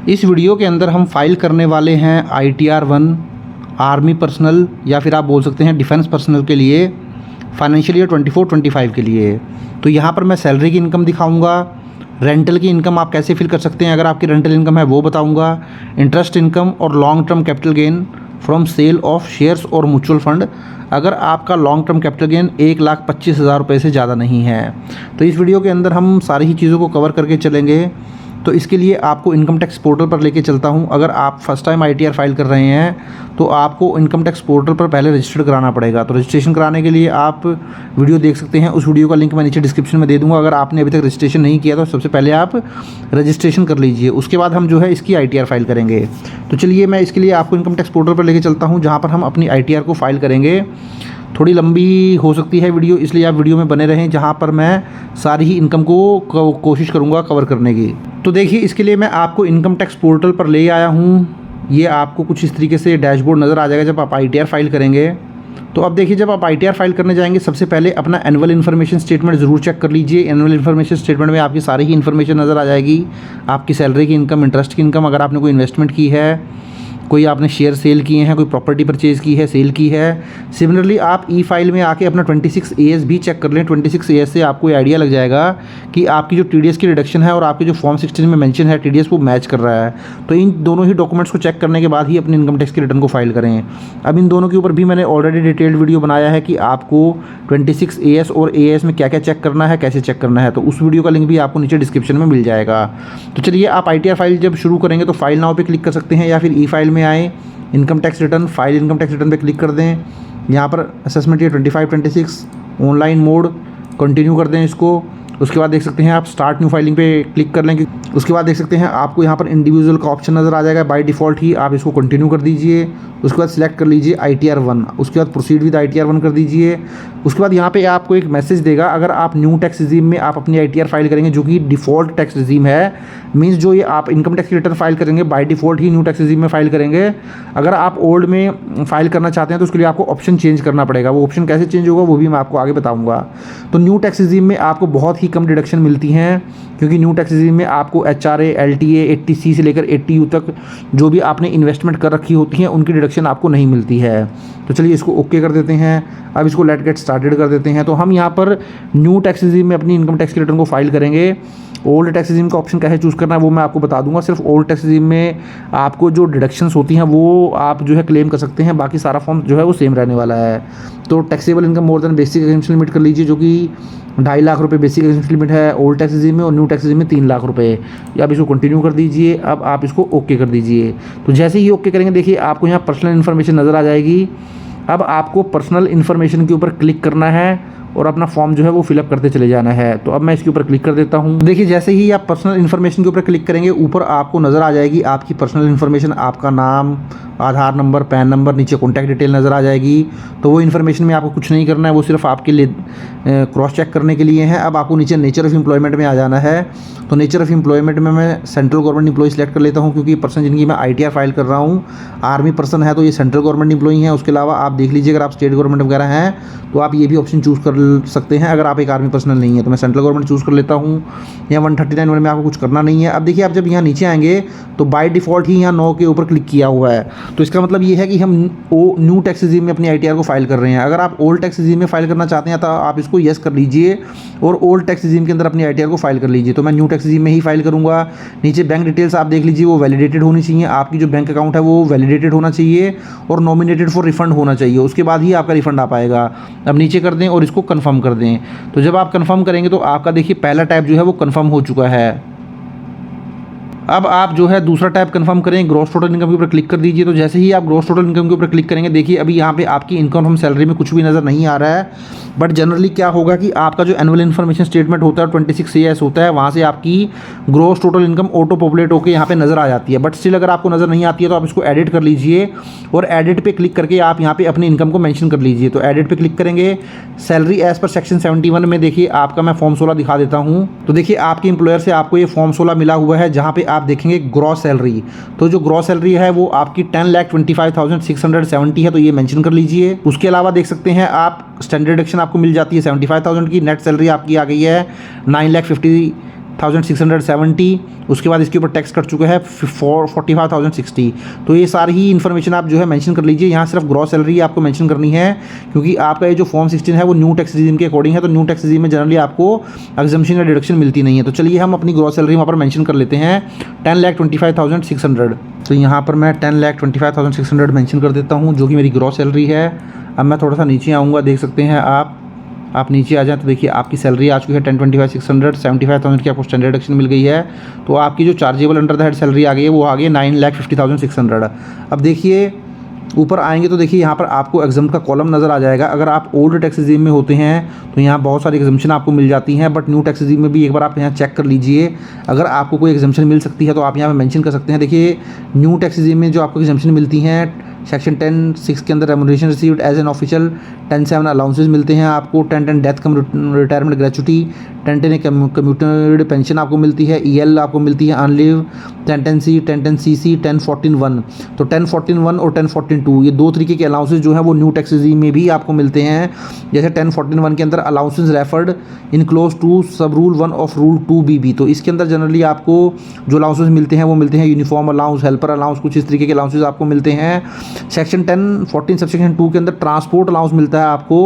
इस वीडियो के अंदर हम फाइल करने वाले हैं ITR 1 आर्मी पर्सनल या फिर आप बोल सकते हैं डिफेंस पर्सनल के लिए फाइनेंशियल ईयर 24-25 के लिए। तो यहाँ पर मैं सैलरी की इनकम दिखाऊंगा, रेंटल की इनकम आप कैसे फिल कर सकते हैं अगर आपकी रेंटल इनकम है वो बताऊंगा, इंटरेस्ट इनकम और long term capital gain from sale of shares और म्यूचुअल फंड अगर आपका लॉन्ग टर्म कैपिटल गेन 1,25,000 रुपये से ज़्यादा नहीं है। तो इस वीडियो के अंदर हम सारी ही चीज़ों को कवर करके चलेंगे। तो इसके लिए आपको इनकम टैक्स पोर्टल पर लेके चलता हूं। अगर आप फर्स्ट टाइम ITR फाइल कर रहे हैं तो आपको इनकम टैक्स पोर्टल पर पहले रजिस्टर्ड कराना पड़ेगा। तो रजिस्ट्रेशन कराने के लिए आप वीडियो देख सकते हैं, उस वीडियो का लिंक मैं नीचे डिस्क्रिप्शन में दे दूंगा। अगर आपने अभी तक रजिस्ट्रेशन नहीं किया तो सबसे पहले आप रजिस्ट्रेशन कर लीजिए, उसके बाद हम जो है इसकी ITR फाइल करेंगे। तो चलिए मैं इसके लिए आपको इनकम टैक्स पोर्टल पर लेके चलता हूँ जहाँ पर हम अपनी ITR को फाइल करेंगे। थोड़ी लंबी हो सकती है वीडियो, इसलिए आप वीडियो में बने रहें जहाँ पर मैं सारी ही इनकम को कोशिश करूँगा कवर करने की। तो देखिए इसके लिए मैं आपको इनकम टैक्स पोर्टल पर ले आया हूँ। ये आपको कुछ इस तरीके से डैशबोर्ड नज़र आ जाएगा जब आप ITR फाइल करेंगे। तो अब देखिए जब आप ITR फाइल करने जाएंगे सबसे पहले अपना एनुअल इन्फॉर्मेशन स्टेटमेंट ज़रूर चेक कर लीजिए। एनुअल इन्फॉर्मेशन स्टेटमेंट में आपकी सारी ही इन्फॉर्मेशन नज़र आ जाएगी, आपकी सैलरी की इनकम, इंटरेस्ट की इनकम, अगर आपने कोई इन्वेस्टमेंट की है, कोई आपने शेयर सेल किए हैं, कोई प्रॉपर्टी परचेज़ की है, सेल की है। सिमिलरली आप ई फाइल में आके अपना 26AS भी चेक कर लें। 26AS से आपको आइडिया लग जाएगा कि आपकी जो TDS की रिडक्शन है और आपकी जो फॉर्म 16 में मेंशन है TDS वो मैच कर रहा है। तो इन दोनों ही डॉक्यूमेंट्स को चेक करने के बाद ही अपनी इनकम टैक्स की रिटर्न को फाइल करें। अब इन दोनों के ऊपर भी मैंने ऑलरेडी डिटेल्ड वीडियो बनाया है कि आपको 26AS और AS में क्या क्या चेक करना है, कैसे चेक करना है। तो उस वीडियो का लिंक भी आपको नीचे डिस्क्रिप्शन में मिल जाएगा। तो चलिए आप ITR फाइल जब शुरू करेंगे तो फाइल नाउ पे क्लिक कर सकते हैं या फिर ई फाइल में आए, income tax return, file income tax return पे क्लिक कर दें। यहाँ पर assessment year 25-26 online mode continue कर दें इसको। उसके बाद देख सकते हैं आप स्टार्ट न्यू फाइलिंग पे क्लिक कर लेंगे। उसके बाद देख सकते हैं आपको यहाँ पर इंडिविजुअल का ऑप्शन नज़र आ जाएगा, बाय डिफ़ॉल्ट ही आप इसको कंटिन्यू कर दीजिए। उसके बाद सिलेक्ट कर लीजिए ITR 1, उसके बाद प्रोसीड विद ITR 1 कर दीजिए। उसके बाद यहाँ पे आपको एक मैसेज देगा, अगर आप न्यू टैक्स रिजीम में आप अपनी ITR फाइल करेंगे जो कि डिफ़ॉल्ट टैक्स रिजीम है, मीन्स जो ये आप इनकम टैक्स की रिटर्न फाइल करेंगे by default he new tax regime में फाइल करेंगे। अगर आप ओल्ड में फाइल करना चाहते हैं तो उसके लिए आपको ऑप्शन चेंज करना पड़ेगा। वो ऑप्शन कैसे चेंज होगा वो भी मैं आपको आगे बताऊँगा। तो न्यू टैक्स रिजीम में आपको बहुत ही कम डिडक्शन मिलती हैं, क्योंकि न्यू टैक्स रिजीम में आपको HRA, LTA, 80C से लेकर 80U तक जो भी आपने इन्वेस्टमेंट कर रखी होती हैं उनकी डिडक्शन आपको नहीं मिलती है। तो चलिए इसको ओके कर देते हैं। अब इसको लेट गेट स्टार्टेड कर देते हैं। तो हम यहाँ पर न्यू टैक्स रिजीम में अपनी इनकम टैक्स की रिटर्न को फाइल करेंगे। ओल्ड टैक्स रिजीम का ऑप्शन कैसे चूज़ करना है वो मैं आपको बता दूंगा। सिर्फ ओल्ड टैक्स रिजीम में आपको जो डिडक्शंस होती हैं वो आप जो है क्लेम कर सकते हैं, बाकी सारा फॉर्म जो है वो सेम रहने वाला है। तो taxable income more than basic exemption limit कर लीजिए, जो कि 2.5 लाख रुपये बेसिक एग्जेम्पशन लिमिट है ओल्ड टैक्स रिजीम में, और न्यू टैक्स रिजीम में 3 लाख रुपये। आप इसको कंटिन्यू कर दीजिए। अब आप इसको ओके कर दीजिए। तो जैसे ही ओके करेंगे देखिए आपको यहाँ पर्सनल इन्फॉर्मेशन नज़र आ जाएगी। अब आपको पर्सनल इन्फॉर्मेशन के ऊपर क्लिक करना है और अपना फॉर्म जो है वो फिलअप करते चले जाना है। तो अब मैं इसके ऊपर क्लिक कर देता हूँ। देखिए जैसे ही आप पर्सनल इन्फॉर्मेशन के ऊपर क्लिक करेंगे ऊपर आपको नज़र आ जाएगी आपकी पर्सनल इन्फॉर्मेशन, आपका नाम, आधार नंबर, पैन नंबर, नीचे कॉन्टैक्ट डिटेल नज़र आ जाएगी। तो वो इन्फॉर्मेशन में आपको कुछ नहीं करना है, वो सिर्फ आपके लिए क्रॉस चेक करने के लिए है। अब आपको नीचे नेचर ऑफ एम्प्लॉयमेंट में आ जाना है। तो नेचर ऑफ एम्प्लॉयमेंट में मैं सेंट्रल गवर्नमेंट एम्प्लॉय सेलेक्ट कर लेता हूँ, क्योंकि पर्सन जिनकी मैं ITR फाइल कर रहा हूँ आर्मी पर्सन है तो ये सेंट्रल गवर्नमेंट एम्प्लॉई है। उसके अलावा आप देख लीजिए अगर आप स्टेट गवर्नमेंट वगैरह हैं तो आप ये भी ऑप्शन चूज़ कर सकते हैं अगर आप एक आर्मी पर्सनल नहीं है। तो मैं सेंट्रल गवर्नमेंट चूज़ कर लेता हूँ। यहाँ 139 में आपको कुछ करना नहीं है। अब देखिए आप जब यहाँ नीचे आएंगे तो बाय डिफ़ॉल्ट ही यहाँ 9 के ऊपर क्लिक किया हुआ है। तो इसका मतलब ये है कि हम न्यू टैक्स रिजीम में अपनी ITR को फाइल कर रहे हैं। अगर आप ओल्ड टैक्स रिजीम में फाइल करना चाहते हैं तो आप इसको येस कर लीजिए और ओल्ड टैक्स रिजीम के अंदर अपनी ITR को फाइल कर लीजिए। तो मैं न्यू टैक्स रिजीम में ही फाइल करूँगा। नीचे बैंक डिटेल्स आप देख लीजिए वो वैलिडेटेड होनी चाहिए, आपकी जो बैंक अकाउंट है वो वैलिडेटेड होना चाहिए और नॉमिनेटेड फॉर रिफंड होना चाहिए, उसके बाद ही आपका रिफंड आ पाएगा। अब नीचे कर दें और इसको कन्फर्म कर दें। तो जब आप कन्फर्म करेंगे तो आपका देखिए पहला टैब जो है वो कन्फर्म हो चुका है। अब आप जो है दूसरा टैब कंफर्म करें, ग्रॉस टोटल इनकम के ऊपर क्लिक कर दीजिए। तो जैसे ही आप ग्रॉस टोटल इनकम के ऊपर क्लिक करेंगे देखिए अभी यहाँ पे आपकी इनकम फ्रॉम सैलरी में कुछ भी नज़र नहीं आ रहा है। बट जनरली क्या होगा कि आपका जो एनुअल इन्फॉर्मेशन स्टेटमेंट होता है 26AS होता है, वहाँ से आपकी gross total income auto populate होकर यहाँ पे नज़र आ जाती है। बट स्टिल अगर आपको नज़र नहीं आती है तो आप इसको एडिट कर लीजिए और एडिट पे क्लिक करके आप यहाँ पे अपनी इनकम को मेंशन कर लीजिए। तो एडिट पे क्लिक करेंगे, सैलरी एज पर सेक्शन 71 में देखिए आपका मैं फॉर्म 16 दिखा देता हूँ। तो देखिए आपके एम्प्लॉयर से आपको ये फॉर्म 16 मिला हुआ है जहाँ पे आप देखेंगे ग्रॉस सैलरी। तो जो ग्रॉस सैलरी है वो आपकी 10,25,670 है, तो ये मेंशन कर लीजिए। उसके अलावा देख सकते हैं आप स्टैंडर्ड डिडक्शन आपको मिल जाती है 75,000 की। नेट सैलरी आपकी आ गई है 9,50,000 45,670, उसके बाद इसके ऊपर टैक्स कट चुका है 45,060। तो ये सारी ही इन्फॉर्मेशन आप जो है मेंशन कर लीजिए। यहाँ सिर्फ ग्रॉस सैलरी आपको मेंशन करनी है, क्योंकि आपका ये जो फॉर्म 16 है वो न्यू टैक्स रिजीम के अकॉर्डिंग है। तो न्यू टैक्स रिजीम में जनरली आपको एग्जम्पशन या डिडक्शन मिलती नहीं है। तो चलिए हम अपनी ग्रॉस सैलरी वहाँ पर मेंशन कर लेते हैं 10,25,600। तो यहाँ पर मैं 10,25,600 मेंशन कर देता हूँ, जो कि मेरी ग्रॉस सैलरी है। अब मैं थोड़ा सा नीचे आऊँगा, देख सकते हैं आप नीचे आ जाएँ तो देखिए आपकी सैलरी आ चुकी है 10,25,600। 75,000 की आपको स्टैंडर्ड डिडक्शन मिल गई है। तो आपकी जो chargeable under the head salary आ गई है वो आ गई है 9,50,600। अब देखिए ऊपर आएंगे तो देखिए यहाँ पर आपको एग्जाम का कॉलम नज़र आ जाएगा। अगर आप ओल्ड टैक्स रिजीम में होते हैं तो यहाँ बहुत सारी एग्जाम्शन आपको मिल जाती हैं, बट न्यू टैक्स रिजीम में भी एक बार आप यहाँ चेक कर लीजिए। अगर आपको कोई एग्जाम्शन मिल सकती है तो आप यहाँ पे मेंशन कर सकते हैं। देखिए न्यू टैक्स रिजीम में जो आपको एग्जाम्शन मिलती हैं, सेक्शन 10(6) के अंदर remuneration received as an official, 10(7) allowances मिलते हैं आपको, 10(10) death cum retirement gratuity, 10(10) commuted pension आपको मिलती है, EL आपको मिलती है ऑन लीव, 10(10)C, 10(10)CC, 10(14)(1). तो 10(14)(1) और 10(14)(2) ये दो तरीके के अलाउंसेज जो हैं वो न्यू टैक्स रिजीम में भी आपको मिलते हैं। जैसे 10(14)(1) के अंदर allowances referred in clause two sub rule 1 of rule 2BB। तो इसके अंदर जनरली आपको जो अलाउंसेज मिलते हैं वो मिलते हैं यूनिफॉर्म अलाउंस, हेल्पर अलाउंस, कुछ इस तरीके के अलाउंसेज आपको मिलते हैं। सेक्शन 10(14) सबसेक्शन 2 के अंदर ट्रांसपोर्ट अलाउंस मिलता है आपको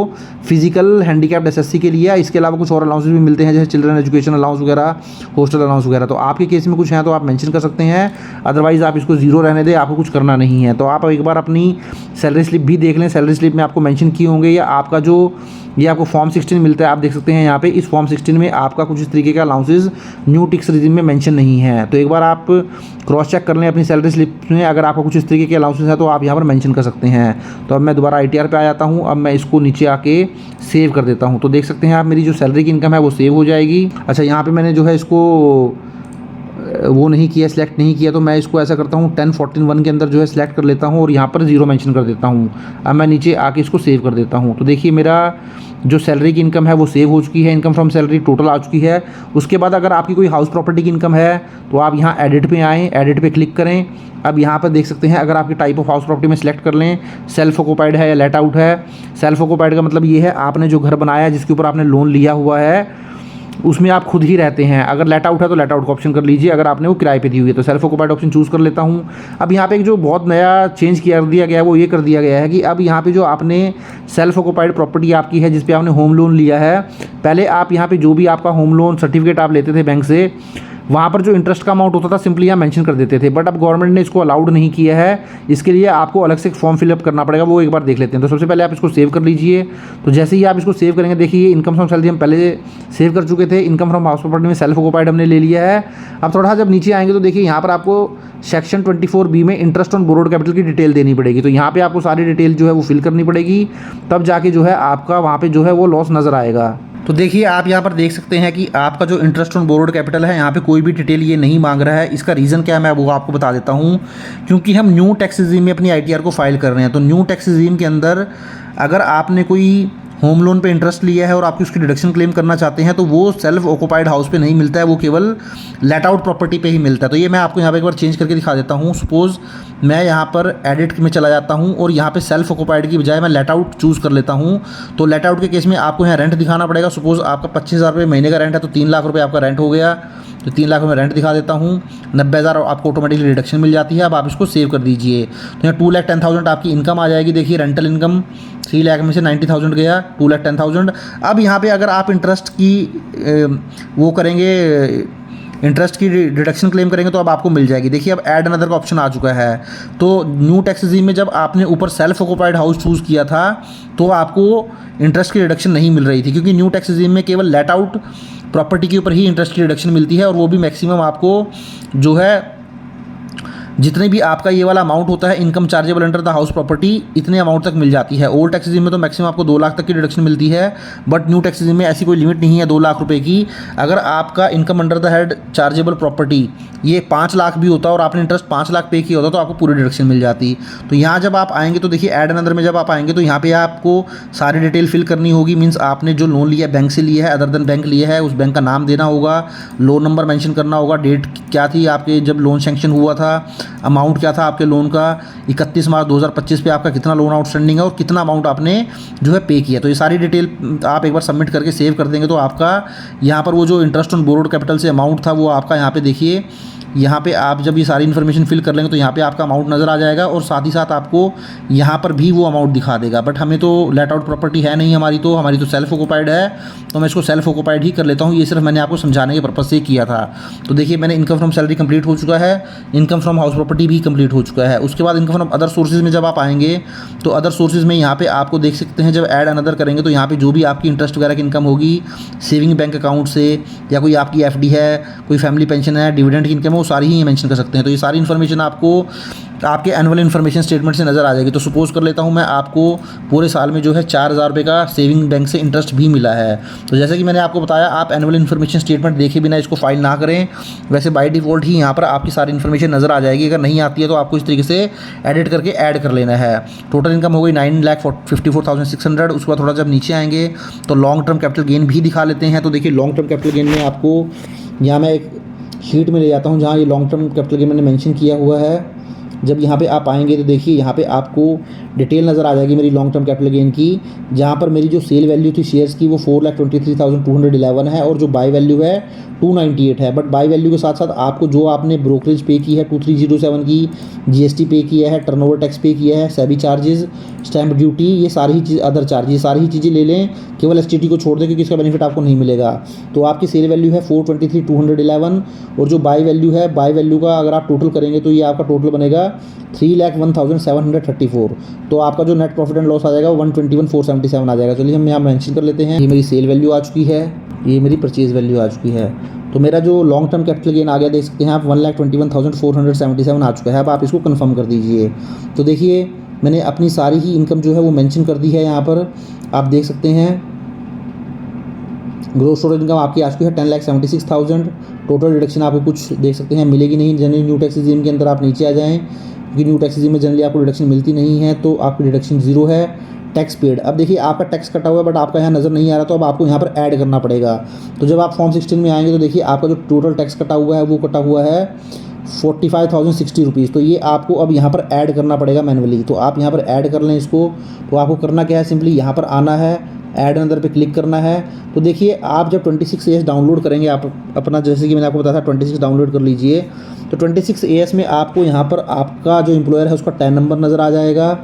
फिजिकल हैंडीकैप्ड SSC के लिए। इसके अलावा कुछ और अलाउंसेज भी मिलते हैं, जैसे चिल्ड्रन एजुकेशन अलाउंस वगैरह, हॉस्टल अलाउंस वगैरह। तो आपके केस में कुछ हैं तो आप मेंशन कर सकते हैं, अदरवाइज आप इसको जीरो रहने दें, आपको कुछ करना नहीं है। तो आप एक बार अपनी सैलरी स्लिप भी देख लें, सैलरी स्लिप में आपको मेंशन किए होंगे, या आपका जो ये आपको फॉर्म 16 मिलता है, आप देख सकते हैं यहाँ पे इस फॉर्म 16 में आपका कुछ इस तरीके का अलाउंसेज न्यू टैक्स रिजीम में मेंशन नहीं है। तो एक बार आप क्रॉस चेक कर लें अपनी सैलरी स्लिप में, अगर आपको कुछ इस तरीके के अलाउंसेज है तो आप यहाँ पर मेंशन कर सकते हैं। तो अब मैं दोबारा ITR पे आ जाता हूँ। अब मैं इसको नीचे आके सेव कर देता हूँ। तो देख सकते हैं आप मेरी जो सैलरी की इनकम है वो सेव हो जाएगी। अच्छा, यहाँ पर मैंने जो है इसको वो नहीं किया, सिलेक्ट नहीं किया, तो मैं इसको ऐसा करता हूँ 10(14)(1) के अंदर जो है सिलेक्ट कर लेता हूँ और यहाँ पर 0 मेंशन कर देता हूँ। अब मैं नीचे आके इसको सेव कर देता हूँ। तो देखिए मेरा जो सैलरी की इनकम है वो सेव हो चुकी है, इनकम फ्रॉम सैलरी टोटल आ चुकी है। उसके बाद अगर आपकी कोई हाउस प्रॉपर्टी की इनकम है तो आप यहाँ एडिट पे आएँ, एडिट पे क्लिक करें। अब यहाँ पर देख सकते हैं अगर आपकी टाइप ऑफ हाउस प्रॉपर्टी में सेलेक्ट कर लें, सेल्फ ऑक्यूपाइड है या लेट आउट है। सेल्फ ऑक्यूपाइड का मतलब ये है आपने जो घर बनाया है जिसके ऊपर आपने लोन लिया हुआ है उसमें आप खुद ही रहते हैं। अगर लेट आउट है तो लेट आउट का ऑप्शन कर लीजिए, अगर आपने वो किराए पे दी हुई है तो सेल्फ ऑक्यूपाइड ऑप्शन चूज़ कर लेता हूँ। अब यहाँ पे एक जो बहुत नया चेंज किया दिया गया है वो ये कर दिया गया है कि अब यहाँ पे जो आपने सेल्फ ऑक्यूपाइड प्रॉपर्टी आपकी है जिस पे आपने होम लोन लिया है, पहले आप यहाँ पे जो भी आपका होम लोन सर्टिफिकेट आप लेते थे बैंक से, वहाँ पर जो इंटरेस्ट का अमाउंट होता था सिंपली यहाँ मेंशन कर देते थे, बट अब गवर्नमेंट ने इसको अलाउड नहीं किया है। इसके लिए आपको अलग से एक फॉर्म फिलअप करना पड़ेगा, वो एक बार देख लेते हैं। तो सबसे पहले आप इसको सेव कर लीजिए। तो जैसे ही आप इसको सेव करेंगे, देखिए इनकम फ्रॉम सैलरी हम पहले सेव कर चुके थे, इनकम फ्रॉम हाउस प्रॉपर्टी में सेल्फ ऑक्यूपाइड हमने ले लिया है। अब थोड़ा सा जब नीचे आएंगे तो देखिए यहाँ पर आपको सेक्शन 24B में इंटरेस्ट ऑन बोरोड कैपिटल की डिटेल देनी पड़ेगी। तो यहाँ पर आपको सारी डिटेल जो है वो फिल करनी पड़ेगी, तब जाके जो है आपका वहाँ पर जो है वो लॉस नज़र आएगा। तो देखिए आप यहाँ पर देख सकते हैं कि आपका जो इंटरेस्ट ऑन बोरोड कैपिटल है यहाँ पे कोई भी डिटेल ये नहीं मांग रहा है। इसका रीज़न क्या है मैं वो आपको बता देता हूँ। क्योंकि हम न्यू टैक्स रिजीम में अपनी ITR को फाइल कर रहे हैं, तो न्यू टैक्स रिजीम के अंदर अगर आपने कोई होम लोन पे इंटरेस्ट लिया है और आपकी उसकी डिडक्शन क्लेम करना चाहते हैं तो वो सेल्फ ऑक्यूपाइड हाउस पे नहीं मिलता है, वो केवल लेट आउट प्रॉपर्टी पे ही मिलता है। तो ये मैं आपको यहाँ पे एक बार चेंज करके दिखा देता हूँ। सपोज़ मैं यहाँ पर एडिट में चला जाता हूँ और यहाँ पे सेल्फ ऑक्यूपाइड की बजाय मैं लेट आउट चूज़ कर लेता हूँ। तो लेट आउट के केस में आपको यहाँ रेंट दिखाना पड़ेगा। सपोज़ आपका 25,000 रुपये महीने का रेंट है तो 3 लाख रुपये आपका रेंट हो गया। तो 3 लाख में रेंट दिखा देता हूँ, 90,000 आपको ऑटोमेटिकली रिडक्शन मिल जाती है। अब आप इसको सेव कर दीजिए। तो यहाँ 2,10,000 आपकी इनकम आ जाएगी। देखिए रेंटल इनकम 3 लाख में से 90,000 गया, 2,10,000। अब यहाँ पे अगर आप इंटरेस्ट की वो करेंगे, इंटरेस्ट की डिडक्शन क्लेम करेंगे तो अब आपको मिल जाएगी। देखिए अब ऐड अनदर का ऑप्शन आ चुका है। तो न्यू टैक्स रिजीम में जब आपने ऊपर सेल्फ ऑक्यूपाइड हाउस चूज़ किया था तो आपको इंटरेस्ट की डिडक्शन नहीं मिल रही थी, क्योंकि न्यू टैक्स रिजीम में केवल लेट आउट प्रॉपर्टी के ऊपर ही इंटरेस्ट की डिडक्शन मिलती है, और वो भी मैक्सिमम आपको जो है जितने भी आपका ये वाला अमाउंट होता है income chargeable under the house property, इतने अमाउंट तक मिल जाती है। ओल्ड टैक्स रिजीम में तो मैक्सिमम आपको 2 लाख तक की डिडक्शन मिलती है, बट न्यू टैक्स रिजीम में ऐसी कोई लिमिट नहीं है 2 लाख रुपए की। अगर आपका income under the head chargeable property ये 5 लाख भी होता और आपने इंटरेस्ट 5 लाख पे किया होता तो आपको पूरी डिडक्शन मिल जाती। तो यहाँ जब आप आएंगे तो देखिए ऐड अनदर में जब आप आएंगे तो यहाँ पे आपको सारी डिटेल फिल करनी होगी। मीन्स आपने जो लोन लिया बैंक से लिया है, अदर देन बैंक लिया है, उस बैंक का नाम देना होगा, लोन नंबर मेंशन करना होगा, डेट क्या थी आपके जब लोन सैंक्शन हुआ था, अमाउंट क्या था आपके लोन का, 31 मार्च 2025 पे आपका कितना लोन आउटस्टैंडिंग है और कितना अमाउंट आपने जो है पे किया। तो ये सारी डिटेल आप एक बार सबमिट करके सेव कर देंगे तो आपका यहाँ पर वो जो इंटरेस्ट ऑन बोरोड कैपिटल से अमाउंट था वो आपका यहाँ पे देखिए, यहाँ पे आप जब ये सारी इन्फॉर्मेशन फिल कर लेंगे तो यहाँ पे आपका अमाउंट नज़र आ जाएगा और साथ ही साथ आपको यहाँ पर भी वो अमाउंट दिखा देगा। बट हमें तो लेट आउट प्रॉपर्टी है नहीं, हमारी तो सेल्फ ऑक्युपाइड है, तो मैं इसको सेल्फ ऑक्युपाइड ही कर लेता हूँ। ये सिर्फ मैंने आपको समझाने के पर्पज़ से किया था। तो देखिए मैंने इनकम फ्रॉम सैलरी कंप्लीट हो चुका है, इनकम फ्रॉम हाउस प्रॉपर्टी भी कंप्लीट हो चुका है। उसके बाद इनकम फ्रॉम अदर सोर्सेज में जब आप आएंगे तो अदर सोर्सेज में यहाँ पे आपको देख सकते हैं, जब ऐड अनदर करेंगे तो यहाँ पे जो भी आपकी इंटरेस्ट वगैरह की इनकम होगी सेविंग बैंक अकाउंट से या कोई आपकी एफडी है, कोई फैमिली पेंशन है, डिविडेंड की इनकम है, वो सारी ही मेंशन कर सकते हैं। तो ये सारी इन्फॉर्मेशन आपको आपके एनुअल इन्फॉर्मेशन स्टेटमेंट से नज़र आ जाएगी। तो सपोज़ कर लेता हूँ मैं आपको पूरे साल में जो है 4,000 रुपये का सेविंग बैंक से इंटरेस्ट भी मिला है। तो जैसे कि मैंने आपको बताया, आप एनुअल इन्फॉर्मेशन स्टेटमेंट देखे बिना इसको फाइल ना करें। वैसे बाय डिफ़ॉल्ट ही यहाँ पर आपकी सारी इन्फॉर्मेशन नज़र आ जाएगी। अगर नहीं आती है तो आपको इस तरीके से एडिट करके ऐड कर लेना है। टोटल इनकम हो गई 9,54,600। उसके बाद थोड़ा जब नीचे आएंगे तो लॉन्ग टर्म कैपिटल गेन भी दिखा लेते हैं। तो देखिए लॉन्ग टर्म कैपिटल गेन में आपको यहाँ मैं एक शीट में ले जाता हूँ जहाँ ये लॉन्ग टर्म कैपिटल गेन मैंने मेंशन किया हुआ है। जब यहाँ पे आप आएंगे तो देखिए यहाँ पे आपको डिटेल नज़र आ जाएगी मेरी लॉन्ग टर्म कैपिटल गेन की, जहाँ पर मेरी जो सेल वैल्यू थी शेयर्स की वो 4,23,211 है और जो बाय वैल्यू है 298 है। बट बाय वैल्यू के साथ साथ आपको जो आपने ब्रोकरेज पे की है 2307 की, जीएसटी पे किया है, टर्नओवर टैक्स पे किया है, सेबी चार्जेस, स्टैंप ड्यूटी, ये सारी ही चीज़, अदर चार्जेस, सारी ही चीज़ें ले लें, केवल एसटीटी को छोड़ दें क्योंकि इसका बेनिफिट आपको नहीं मिलेगा। तो आपकी सेल वैल्यू है 423,211 और जो बाय वैल्यू है, बाय वैल्यू का अगर आप टोटल करेंगे तो ये आपका टोटल बनेगा 3,01,734। तो आपका जो नेट प्रॉफिट एंड लॉस आ जाएगा 121,477 आ जाएगा। चलिए हम यहाँ मेंशन कर लेते हैं, ये मेरी सेल वैल्यू आ चुकी है, ये मेरी परचेज वैल्यू आ चुकी है। तो मेरा जो लॉन्ग टर्म कैपिटल गेन आ गया देख सकते हैं आप 1,21,477 आ चुका है। अब आप इसको कंफर्म कर दीजिए। तो देखिए मैंने अपनी सारी ही इनकम जो है वो मेंशन कर दी है। यहाँ पर आप देख सकते हैं ग्रोस स्टोरेज इनकम आपकी आ चुकी है 10,76,000। टोटल डिडक्शन आपको कुछ देख सकते हैं मिलेगी नहीं। जनरली न्यू टैक्स रिजीम के अंदर आप नीचे आ जाएँ क्योंकि न्यू टैक्स रिजीम में जनरली आपको डिडक्शन मिलती नहीं है, तो आपकी डिडक्शन जीरो है। टैक्स पेड, अब देखिए आपका टैक्स कटा हुआ है बट आपका यहाँ नज़र नहीं आ रहा, तो अब आपको यहाँ पर ऐड करना पड़ेगा। तो जब आप फॉर्म 16 में आएंगे तो देखिए आपका जो टोटल टैक्स कटा हुआ है वो कटा हुआ है 45,060 रुपीज़। तो ये आपको अब यहाँ पर ऐड करना पड़ेगा मैनुअली। तो आप यहाँ पर ऐड कर लें इसको। तो आपको करना क्या है, सिंपली यहाँ पर आना है, ऐड अंदर पे क्लिक करना है। तो देखिए आप जब 26AS डाउनलोड करेंगे आप अपना, जैसे कि मैंने आपको बताया था 26 डाउनलोड कर लीजिए। तो 26AS में आपको यहाँ पर आपका जो एम्प्लॉयर है उसका टैन नंबर नज़र आ जाएगा,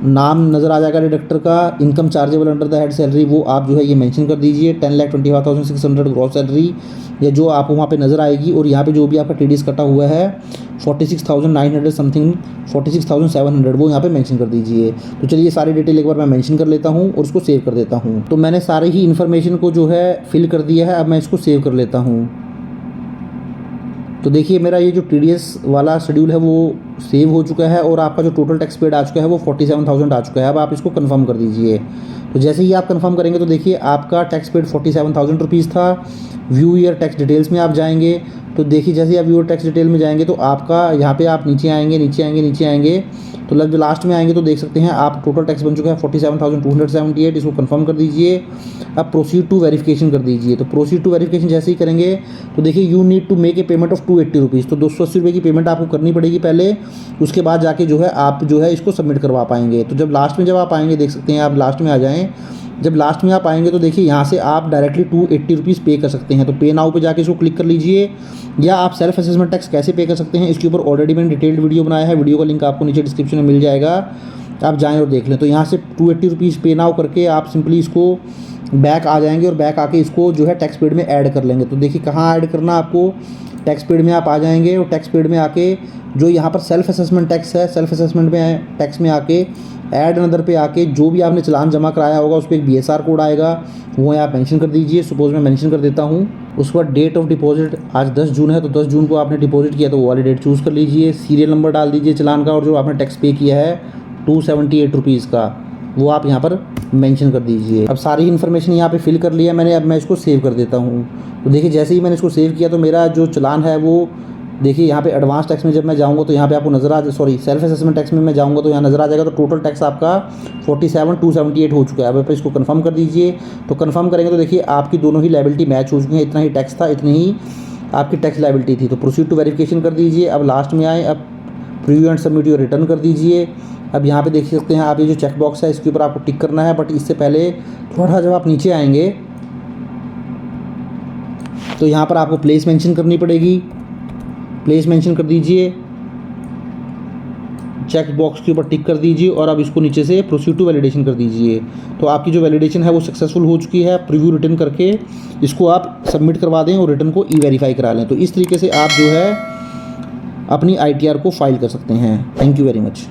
नाम नज़र आ जाएगा डिडक्टर का, income chargeable under the head salary वो आप जो है ये मेंशन कर दीजिए। 10,25,600 ग्रॉस सैलरी या जो आपको वहाँ पे नज़र आएगी। और यहाँ पे जो भी आपका टीडीएस कटा हुआ है 46,900 समथिंग, 46,700 वो यहाँ पे मेंशन कर दीजिए। तो चलिए सारी डिटेल एक बार मैं मेंशन कर लेता हूँ और उसको सेव कर देता हूँ। तो मैंने सारी ही इन्फॉर्मेशन को जो है फिल कर दिया है, अब मैं इसको सेव कर लेता हूँ। तो देखिए मेरा ये जो टीडीएस वाला शेड्यूल है वो सेव हो चुका है और आपका जो टोटल टैक्स पेड आ चुका है वो 47,000 आ चुका है। अब आप इसको कंफर्म कर दीजिए। तो जैसे ही आप कंफर्म करेंगे तो देखिए आपका टैक्स पेड 47,000 रुपीज़ था। व्यू ईयर टैक्स डिटेल्स में आप जाएंगे तो देखिए जैसे आप व्यू टैक्स डिटेल में जाएंगे तो आपका यहाँ पे आप नीचे आएंगे तो जब लास्ट में आएंगे तो देख सकते हैं आप टोटल टैक्स बन चुका है 47,278। इसको कंफर्म कर दीजिए। अब प्रोसीड टू वेरिफिकेशन कर दीजिए। तो प्रोसीड टू वेरिफिकेशन जैसे ही करेंगे तो देखिए you need to make a payment of 280 rupees. तो 280 रुपये की पेमेंट आपको करनी पड़ेगी पहले, उसके बाद जाके जो है आप जो है इसको सबमिट करवा पाएंगे। तो जब लास्ट में जब आप आएंगे देख सकते हैं आप लास्ट में आ जाएँ। जब लास्ट में आप आएंगे तो देखिए यहाँ से आप डायरेक्टली 280 रुपीज़ पे कर सकते हैं। तो पे नाउ पे जाके इसको क्लिक कर लीजिए। या आप सेल्फ असेसमेंट टैक्स कैसे पे कर सकते हैं इसके ऊपर ऑलरेडी मैंने डिटेल्ड वीडियो बनाया है। वीडियो का लिंक आपको नीचे डिस्क्रिप्शन में मिल जाएगा, आप जाएँ और देख लें। तो यहाँ से 280 रुपीज़ पे नाउ करके आप सिंपली इसको बैक आ जाएंगे और बैक आके इसको जो है टैक्स पेड में ऐड कर लेंगे। तो देखिए कहाँ ऐड करना आपको, टैक्स पेड में आप आ जाएंगे और टैक्स पेड में आके जो यहाँ पर सेल्फ असेसमेंट टैक्स है, सेल्फ असेसमेंट में टैक्स में आके ऐड अनदर पे आके जो भी आपने चालान जमा कराया होगा उस पर एक BSR कोड आएगा, वो आप मेंशन कर दीजिए। सपोज मैं मेंशन कर देता हूँ। उसके बाद डेट ऑफ डिपॉजिट आज 10 जून है तो 10 जून को आपने डिपॉजिट किया तो वो वाली डेट चूज़ कर लीजिए। सीरियल नंबर डाल दीजिए चालान का और जो आपने टैक्स पे किया है 278 रुपीज़ का वो आप यहाँ पर मेंशन कर दीजिए। अब सारी इन्फॉर्मेशन यहाँ पे फिल कर लिया मैंने। अब मैं इसको सेव कर देता हूँ। तो देखिए जैसे ही मैंने इसको सेव किया तो मेरा जो चालान है वो देखिए यहाँ पे एडवांस टैक्स में जब मैं जाऊँगा तो यहाँ पे आपको नज़र आ सेल्फ असेसमेंट टैक्स में मैं जाऊँगा तो यहाँ नज़र आ जाएगा। तो टोटल टैक्स आपका 47,278 हो चुका है। अब आप इसको कंफर्म कर दीजिए। तो कंफर्म करेंगे तो देखिए आपकी दोनों ही लायबिलिटी मैच हो चुकी हैं। इतना ही टैक्स था, इतनी ही आपकी टैक्स लायबिलिटी थी। तो प्रोसीड टू वेरिफिकेशन कर दीजिए। अब लास्ट में आए, अब preview and submit your return कर दीजिए। अब यहाँ पे देख सकते हैं आप, ये जो चेक बॉक्स है इसके ऊपर आपको टिक करना है, बट इससे पहले थोड़ा जब आप नीचे आएंगे तो यहाँ पर आपको प्लेस मेंशन करनी पड़ेगी। प्लेस मेंशन कर दीजिए, चेक बॉक्स के ऊपर टिक कर दीजिए और अब इसको नीचे से प्रोसीड टू वैलिडेशन कर दीजिए। तो आपकी जो वैलिडेशन है वो सक्सेसफुल हो चुकी है। प्रीव्यू रिटर्न करके इसको आप सबमिट करवा दें और रिटर्न को ई-वेरीफाई करा लें। तो इस तरीके से आप जो है अपनी ITR को फाइल कर सकते हैं। Thank you very much.